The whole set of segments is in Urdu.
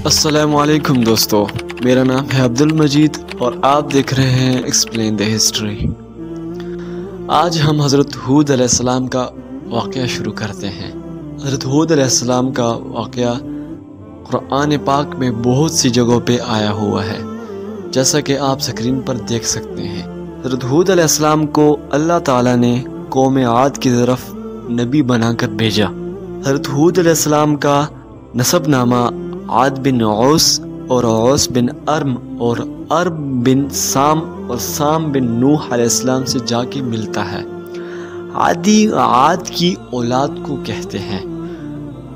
السلام علیکم دوستو، میرا نام ہے عبد المجید اور آپ دیکھ رہے ہیں ایکسپلین دی ہسٹری۔ آج ہم حضرت ہود علیہ السلام کا واقعہ شروع کرتے ہیں۔ حضرت ہود علیہ السلام کا واقعہ قرآن پاک میں بہت سی جگہوں پہ آیا ہوا ہے، جیسا کہ آپ سکرین پر دیکھ سکتے ہیں۔ حضرت ہود علیہ السلام کو اللہ تعالیٰ نے قوم عاد کی طرف نبی بنا کر بھیجا۔ حضرت ہود علیہ السلام کا نسب نامہ عاد بن عوس اور عوس بن ارم اور ارم بن سام اور سام بن نوح علیہ السلام سے جا کے ملتا ہے۔ عادی عاد کی اولاد کو کہتے ہیں۔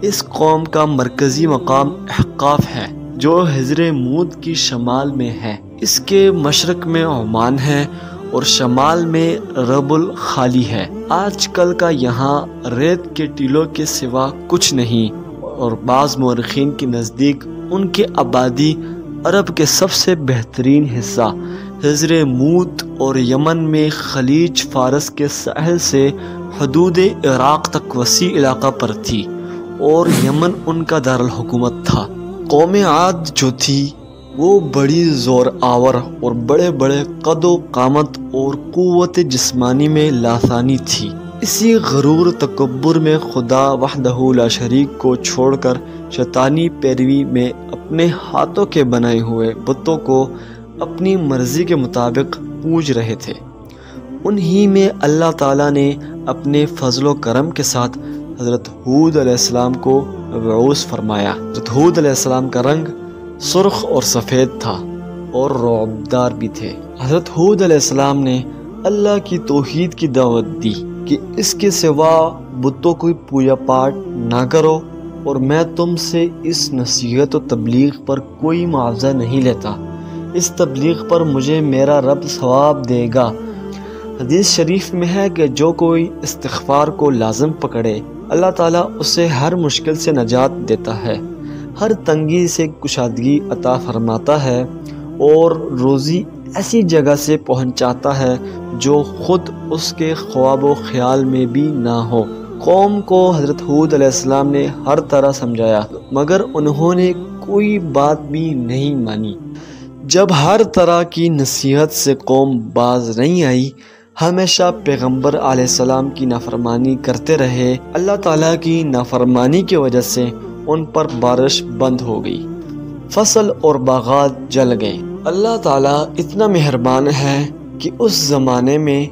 اس قوم کا مرکزی مقام احقاف ہے جو حضر موت کی شمال میں ہے۔ اس کے مشرق میں عمان ہے اور شمال میں رب الخالی ہے۔ آج کل کا یہاں ریت کے ٹیلوں کے سوا کچھ نہیں، اور بعض مورخین کے نزدیک ان کی آبادی عرب کے سب سے بہترین حصہ حضر موت اور یمن میں خلیج فارس کے ساحل سے حدود عراق تک وسیع علاقہ پر تھی، اور یمن ان کا دارالحکومت تھا۔ قوم عاد جو تھی وہ بڑی زور آور اور بڑے بڑے قد و قامت اور قوت جسمانی میں لاثانی تھی۔ اسی غرور تکبر میں خدا وحدہ لا شریک کو چھوڑ کر شیطانی پیروی میں اپنے ہاتھوں کے بنائے ہوئے بتوں کو اپنی مرضی کے مطابق پوج رہے تھے۔ انہی میں اللہ تعالیٰ نے اپنے فضل و کرم کے ساتھ حضرت ہود علیہ السلام کو مبعوث فرمایا۔ حضرت ہود علیہ السلام کا رنگ سرخ اور سفید تھا اور رعبدار بھی تھے۔ حضرت ہود علیہ السلام نے اللہ کی توحید کی دعوت دی کہ اس کے سوا بتوں کی پوجا پاٹ نہ کرو، اور میں تم سے اس نصیحت و تبلیغ پر کوئی معاوضہ نہیں لیتا۔ اس تبلیغ پر مجھے میرا رب ثواب دے گا۔ حدیث شریف میں ہے کہ جو کوئی استغفار کو لازم پکڑے، اللہ تعالیٰ اسے ہر مشکل سے نجات دیتا ہے، ہر تنگی سے کشادگی عطا فرماتا ہے، اور روزی ایسی جگہ سے پہنچاتا ہے جو خود اس کے خواب و خیال میں بھی نہ ہو۔ قوم کو حضرت ہود علیہ السلام نے ہر طرح سمجھایا، مگر انہوں نے کوئی بات بھی نہیں مانی۔ جب ہر طرح کی نصیحت سے قوم باز نہیں آئی، ہمیشہ پیغمبر علیہ السلام کی نافرمانی کرتے رہے، اللہ تعالیٰ کی نافرمانی کی وجہ سے ان پر بارش بند ہو گئی، فصل اور باغات جل گئے۔ اللہ تعالیٰ اتنا مہربان ہے کہ اس زمانے میں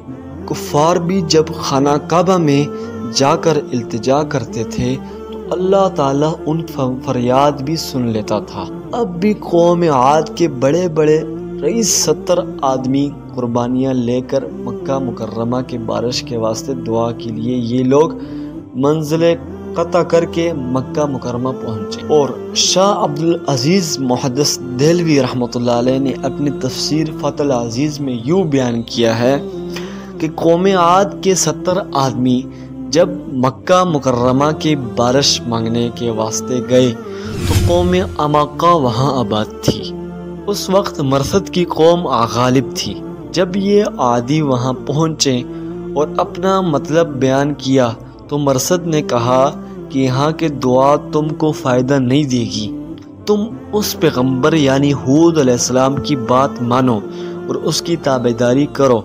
کفار بھی جب خانہ کعبہ میں جا کر التجا کرتے تھے تو اللہ تعالیٰ ان فریاد بھی سن لیتا تھا۔ اب بھی قوم عاد کے بڑے بڑے رئیس 70 آدمی قربانیاں لے کر مکہ مکرمہ کے بارش کے واسطے دعا کے لیے یہ لوگ منزل قطع کر کے مکہ مکرمہ پہنچے، اور شاہ عبد العزیز محدث دہلوی رحمۃ اللہ علیہ نے اپنی تفسیر فتح العزیز میں یوں بیان کیا ہے کہ قوم عاد کے 70 آدمی جب مکہ مکرمہ کے بارش مانگنے کے واسطے گئے تو قوم عماقہ وہاں آباد تھی۔ اس وقت مرثد کی قوم غالب تھی۔ جب یہ عادی وہاں پہنچے اور اپنا مطلب بیان کیا تو مرثد نے کہا کہ یہاں کے دعا تم کو فائدہ نہیں دے گی، تم اس پیغمبر یعنی ہود علیہ السلام کی بات مانو اور اس کی تابعداری کرو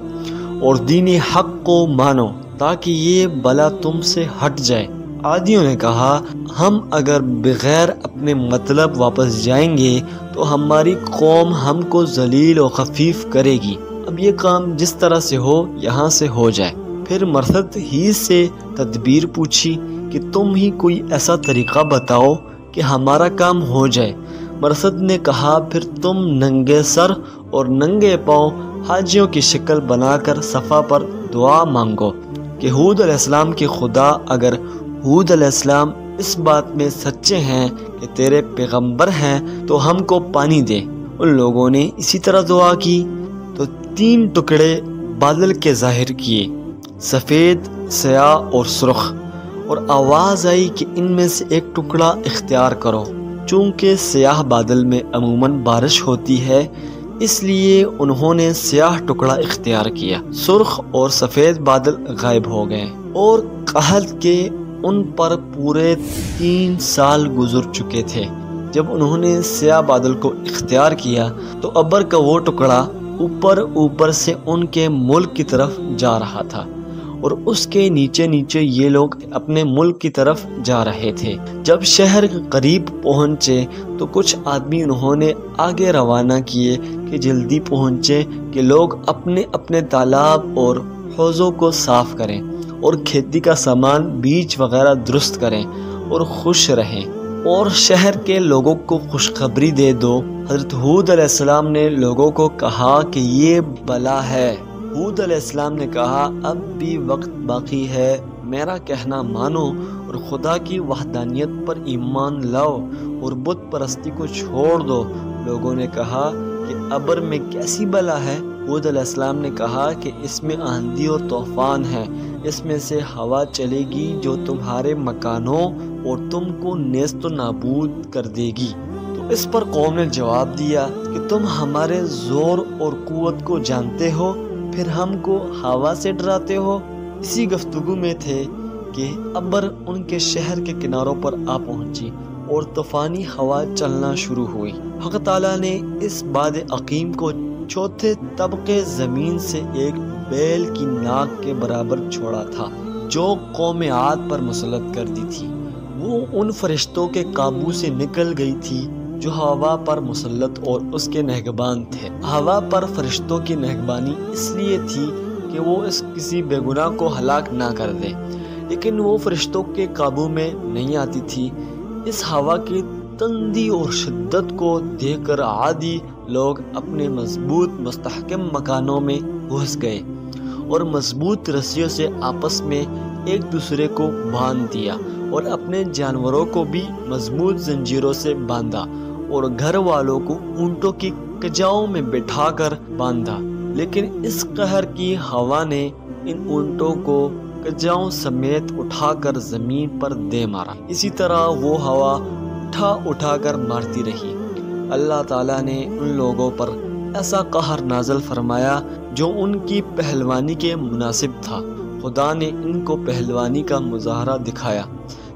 اور دین حق کو مانو تاکہ یہ بلا تم سے ہٹ جائے۔ عادیوں نے کہا ہم اگر بغیر اپنے مطلب واپس جائیں گے تو ہماری قوم ہم کو ذلیل و خفیف کرے گی، اب یہ کام جس طرح سے ہو یہاں سے ہو جائے۔ پھر مرثد ہی سے تدبیر پوچھی کہ تم ہی کوئی ایسا طریقہ بتاؤ کہ ہمارا کام ہو جائے۔ مرثد نے کہا پھر تم ننگے سر اور ننگے پاؤں حاجیوں کی شکل بنا کر صفا پر دعا مانگو کہ ہود علیہ السلام کے خدا اگر ہود علیہ السلام اس بات میں سچے ہیں کہ تیرے پیغمبر ہیں تو ہم کو پانی دے۔ ان لوگوں نے اسی طرح دعا کی تو 3 ٹکڑے بادل کے ظاہر کیے، سفید، سیاہ اور سرخ، اور آواز آئی کہ ان میں سے ایک ٹکڑا اختیار کرو۔ چونکہ سیاہ بادل میں عموماً بارش ہوتی ہے، اس لیے انہوں نے سیاہ ٹکڑا اختیار کیا۔ سرخ اور سفید بادل غائب ہو گئے اور قحط کے ان پر پورے 3 سال گزر چکے تھے۔ جب انہوں نے سیاہ بادل کو اختیار کیا تو ابر کا وہ ٹکڑا اوپر سے ان کے ملک کی طرف جا رہا تھا اور اس کے نیچے نیچے یہ لوگ اپنے ملک کی طرف جا رہے تھے۔ جب شہر کے قریب پہنچے تو کچھ آدمی انہوں نے آگے روانہ کیے کہ جلدی پہنچے کہ لوگ اپنے اپنے تالاب اور حوضوں کو صاف کریں اور کھیتی کا سامان بیج وغیرہ درست کریں اور خوش رہیں اور شہر کے لوگوں کو خوشخبری دے دو۔ حضرت ہود علیہ السلام نے لوگوں کو کہا کہ یہ بلا ہے۔ ہود علیہ السلام نے کہا اب بھی وقت باقی ہے، میرا کہنا مانو اور خدا کی وحدانیت پر ایمان لاؤ اور بت پرستی کو چھوڑ دو۔ لوگوں نے کہا کہ ابر میں کیسی بلا ہے؟ ہود علیہ السلام نے کہا کہ اس میں آندھی اور طوفان ہے، اس میں سے ہوا چلے گی جو تمہارے مکانوں اور تم کو نیست و نابود کر دے گی۔ تو اس پر قوم نے جواب دیا کہ تم ہمارے زور اور قوت کو جانتے ہو، پھر ہم کو ہوا سے ڈراتے ہو۔ اسی گفتگو میں تھے کہ ابر ان کے شہر کے کناروں پر آ پہنچی اور طوفانی ہوا چلنا شروع ہوئی۔ حق تعالیٰ نے اس باد عقیم کو چوتھے طبقے زمین سے ایک بیل کی ناک کے برابر چھوڑا تھا جو قوم عاد پر مسلط کر دی تھی۔ وہ ان فرشتوں کے قابو سے نکل گئی تھی جو ہوا پر مسلط اور اس کے نگہبان تھے۔ ہوا پر فرشتوں کی نگہبانی اس لیے تھی کہ وہ کسی بے گناہ کو ہلاک نہ کر دے، لیکن وہ فرشتوں کے قابو میں نہیں آتی تھی۔ اس ہوا کی تندی اور شدت کو دیکھ کر عادی لوگ اپنے مضبوط مستحکم مکانوں میں گھس گئے اور مضبوط رسیوں سے آپس میں ایک دوسرے کو باندھ دیا اور اپنے جانوروں کو بھی مضبوط زنجیروں سے باندھا اور گھر والوں کو اونٹوں کی کجاؤں میں بٹھا کر باندھا، لیکن اس قہر کی ہوا نے ان اونٹوں کو کجاؤں سمیت اٹھا کر زمین پر دے مارا۔ اسی طرح وہ ہوا اٹھا کر مارتی رہی۔ اللہ تعالیٰ نے ان لوگوں پر ایسا قہر نازل فرمایا جو ان کی پہلوانی کے مناسب تھا۔ خدا نے ان کو پہلوانی کا مظاہرہ دکھایا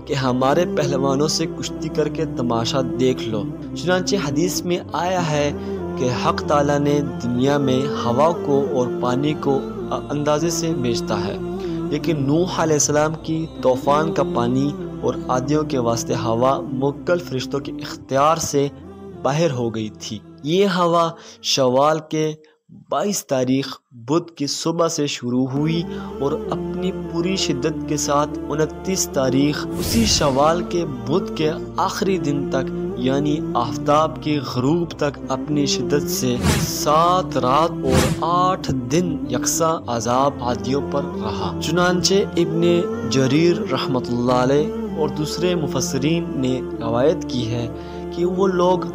کہ ہمارے پہلوانوں سے کشتی کر کے تماشا دیکھ لو۔ چنانچہ حدیث میں آیا ہے کہ حق تعالیٰ نے دنیا میں ہوا کو اور پانی کو اندازے سے بیچتا ہے، لیکن نوح علیہ السلام کی طوفان کا پانی اور عادیوں کے واسطے ہوا موکل فرشتوں کے اختیار سے باہر ہو گئی تھی۔ یہ ہوا شوال کے 22 تاریخ بدھ کی صبح سے شروع ہوئی اور اپنی پوری شدت کے ساتھ 29 تاریخ اسی شوال کے بدھ کے آخری دن تک یعنی آفتاب کی غروب تک اپنی شدت سے 7 رات اور 8 دن یکساں عذاب عادیوں پر رہا۔ چنانچہ ابن جریر رحمۃ اللہ علیہ اور دوسرے مفسرین نے روایت کی ہے کہ وہ لوگ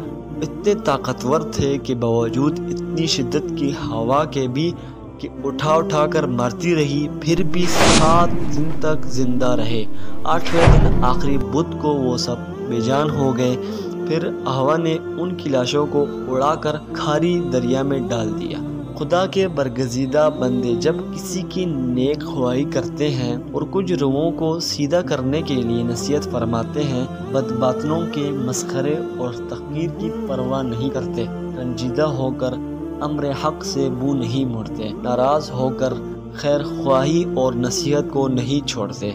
اتنے طاقتور تھے کہ باوجود اتنی شدت کی ہوا کے بھی کہ اٹھا کر مارتی رہی، پھر بھی 7 دن تک زندہ رہے۔ 8ویں دن آخری بدھ کو وہ سب بے جان ہو گئے۔ پھر ہوا نے ان کی لاشوں کو اڑا کر کھاری دریا میں ڈال دیا۔ خدا کے برگزیدہ بندے جب کسی کی نیک خواہی کرتے ہیں اور کچھ روحوں کو سیدھا کرنے کے لیے نصیحت فرماتے ہیں، بدباطنوں کے مسخرے اور تحقیر کی پرواہ نہیں کرتے، رنجیدہ ہو کر امر حق سے منہ نہیں موڑتے، ناراض ہو کر خیر خواہی اور نصیحت کو نہیں چھوڑتے،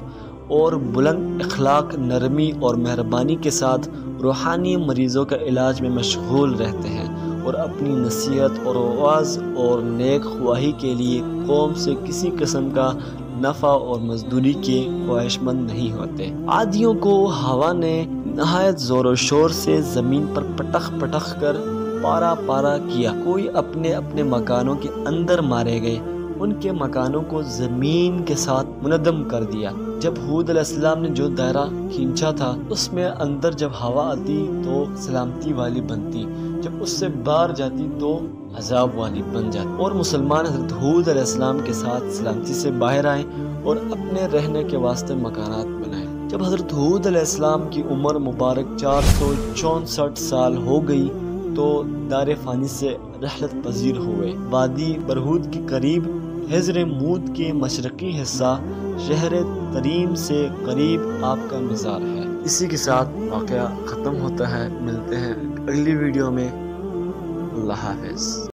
اور بلند اخلاق، نرمی اور مہربانی کے ساتھ روحانی مریضوں کا علاج میں مشغول رہتے ہیں، اور اپنی نصیحت اور وعظ اور نیک خواہی کے لیے قوم سے کسی قسم کا نفع اور مزدوری کے خواہش مند نہیں ہوتے۔ عادیوں کو ہوا نے نہایت زور و شور سے زمین پر پٹخ کر پارا کیا۔ کوئی اپنے اپنے مکانوں کے اندر مارے گئے، ان کے مکانوں کو زمین کے ساتھ منہدم کر دیا۔ جب ہود علیہ السلام نے جو دائرہ کھینچا تھا اس میں اندر جب ہوا آتی تو سلامتی والی بنتی، جب اس سے باہر جاتی تو عذاب والی بن جاتی، اور مسلمان حضرت ہود علیہ السلام کے ساتھ سلامتی سے باہر آئے اور اپنے رہنے کے واسطے مکانات بنائے۔ جب حضرت ہود علیہ السلام کی عمر مبارک 464 سال ہو گئی تو دار فانی سے رحلت پذیر ہوئے۔ وادی برہوت کے قریب حضر موت کے مشرقی حصہ شہر تریم سے قریب آپ کا مزار ہے۔ اسی کے ساتھ واقعہ ختم ہوتا ہے. ملتے ہیں اگلی ویڈیو میں. اللہ حافظ.